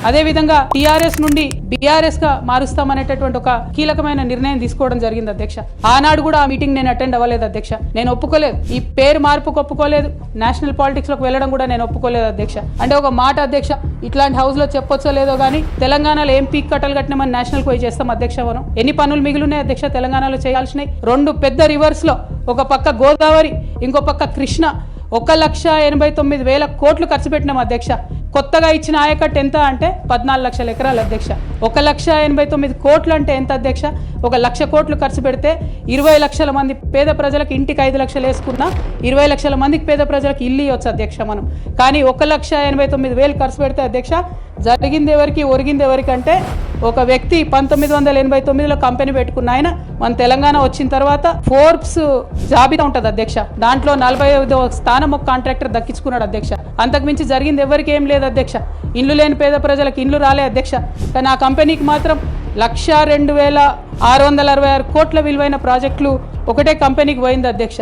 అదేవిధంగా టీఆర్ఎస్ నుండి బీఆర్ఎస్ గా మారుస్తామనేటటువంటి ఒక కీలకమైన నిర్ణయం తీసుకోవడం జరిగింది అధ్యక్ష. ఆనాడు కూడా ఆ మీటింగ్ నేను అటెండ్ అవ్వలేదు అధ్యక్ష. నేను ఒప్పుకోలేదు, ఈ పేరు మార్పుకు ఒప్పుకోలేదు, నేషనల్ పాలిటిక్స్ లోకి వెళ్ళడం కూడా నేను ఒప్పుకోలేదు అధ్యక్ష. అంటే ఒక మాట అధ్యక్ష, ఇట్లాంటి హౌస్ లో చెప్పొచ్చో లేదో కానీ తెలంగాణలో ఏం పీక్ కట్టలు కట్టినామని నేషనల్ పోయి చేస్తాం అధ్యక్ష. మనం ఎన్ని పనులు మిగిలినాయి అధ్యక్ష తెలంగాణలో చేయాల్సినవి? 2 పెద్ద రివర్స్ లో, ఒక పక్క గోదావరి, ఇంకో పక్క కృష్ణ, 1,89,000 కోట్లు ఖర్చు పెట్టినాం అధ్యక్ష. కొత్తగా ఇచ్చిన ఆయకట్టు ఎంత అంటే 14 లక్షల ఎకరాలు అధ్యక్ష. 1,89,000 కోట్లు అంటే ఎంత అధ్యక్ష? 1,00,000 కోట్లు ఖర్చు పెడితే 20 లక్షల మంది పేద ప్రజలకు ఇంటికి 5 లక్షలు వేసుకున్నా 20 లక్షల మందికి పేద ప్రజలకు ఇల్లు ఇవ్వచ్చు అధ్యక్ష మనం. కానీ 1,89,000 ఖర్చు పెడితే అధ్యక్ష జరిగింది ఎవరికి, ఒరిగింది ఎవరికి అంటే ఒక వ్యక్తి 1989లో కంపెనీ పెట్టుకున్న ఆయన మన తెలంగాణ వచ్చిన తర్వాత ఫోర్బ్స్ జాబితా ఉంటుంది అధ్యక్ష, దాంట్లో 45వ స్థానం ఒక కాంట్రాక్టర్ దక్కించుకున్నాడు అధ్యక్ష. అంతకుమించి జరిగింది ఎవరికి ఏం లేదు అధ్యక్ష. ఇండ్లు లేని పేద ప్రజలకు ఇండ్లు రాలే అధ్యక్ష. కానీ ఆ కంపెనీకి మాత్రం 1,02,666 కోట్ల విలువైన ప్రాజెక్టులు ఒకటే కంపెనీకి పోయింది అధ్యక్ష.